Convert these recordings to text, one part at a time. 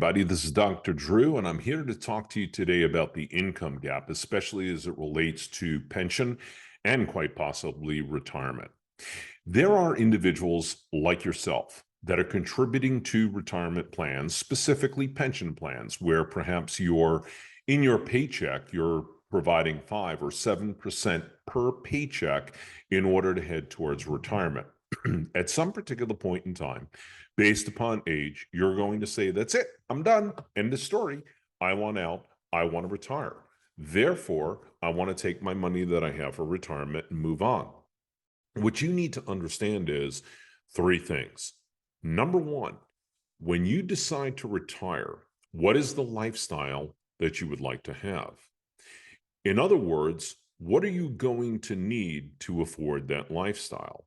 everybody. This is Dr. Drew, and I'm here to talk to you today about the income gap, especially as it relates to pension and quite possibly retirement. There are individuals like yourself that are contributing to retirement plans, specifically pension plans, where perhaps you're in your paycheck, you're providing 5 or 7% per paycheck in order to head towards retirement. At some particular point in time, based upon age, you're going to say, that's it, I'm done. End of story. I want out. I want to retire. Therefore, I want to take my money that I have for retirement and move on. What you need to understand is 3 things. Number 1, when you decide to retire, what is the lifestyle that you would like to have? In other words, what are you going to need to afford that lifestyle?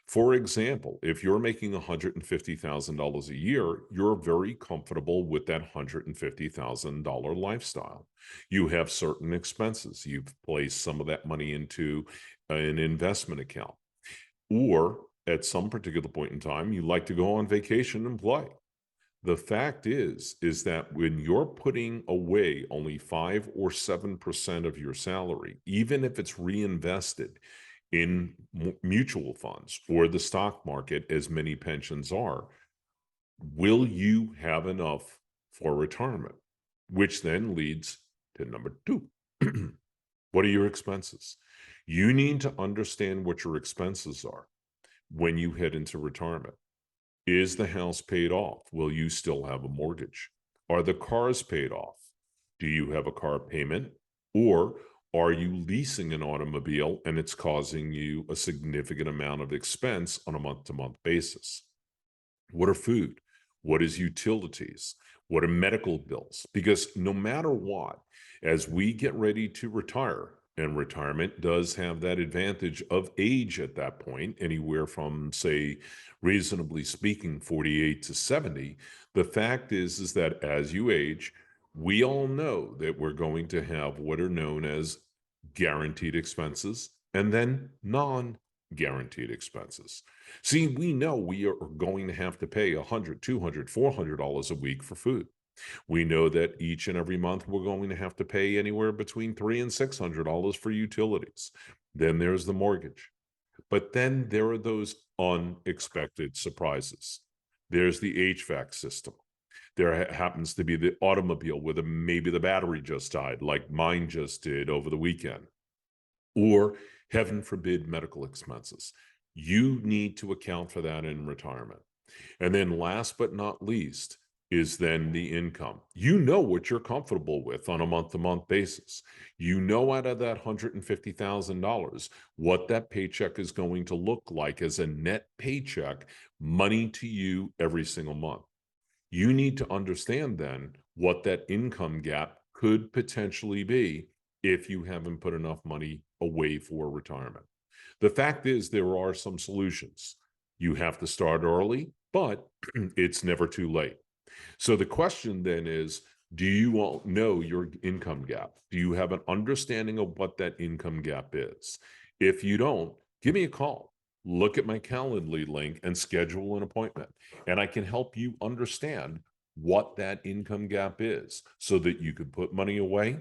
For example, if you're making $150,000 a year, you're very comfortable with that $150,000 lifestyle. You have certain expenses. You've placed some of that money into an investment account. Or at some particular point in time, you like to go on vacation and play. The fact is that when you're putting away only 5 or 7% of your salary, even if it's reinvested in mutual funds or the stock market, as many pensions are, will you have enough for retirement? Which then leads to number 2. What are your expenses? You need to understand what your expenses are when you head into retirement. Is the house paid off? Will you still have a mortgage? Are the cars paid off? Do you have a car payment? Or are you leasing an automobile and it's causing you a significant amount of expense on a month-to-month basis? What are food? What is utilities? What are medical bills? Because no matter what, as we get ready to retire, and retirement does have that advantage of age at that point, anywhere from, say, reasonably speaking, 48 to 70. The fact is that as you age, we all know that we're going to have what are known as guaranteed expenses and then non-guaranteed expenses. See, we know we are going to have to pay $100, $200, $400 a week for food. We know that each and every month we're going to have to pay anywhere between $300 and $600 for utilities. Then there's the mortgage. But then there are those unexpected surprises. There's the HVAC system. There happens to be the automobile where maybe the battery just died, like mine just did over the weekend. Or, heaven forbid, medical expenses. You need to account for that in retirement. And then last but not least, is then the income. You know what you're comfortable with on a month-to-month basis. You know out of that $150,000, what that paycheck is going to look like as a net paycheck, money to you every single month. You need to understand then what that income gap could potentially be if you haven't put enough money away for retirement. The fact is there are some solutions. You have to start early, but it's never too late. So the question then is, do you all know your income gap? Do you have an understanding of what that income gap is? If you don't, give me a call. Look at my Calendly link and schedule an appointment. And I can help you understand what that income gap is so that you can put money away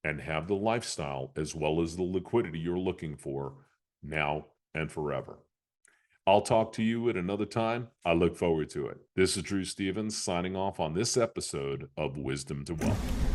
and have the lifestyle as well as the liquidity you're looking for now and forever. I'll talk to you at another time. I look forward to it. This is Drew Stevens signing off on this episode of Wisdom to Wealth.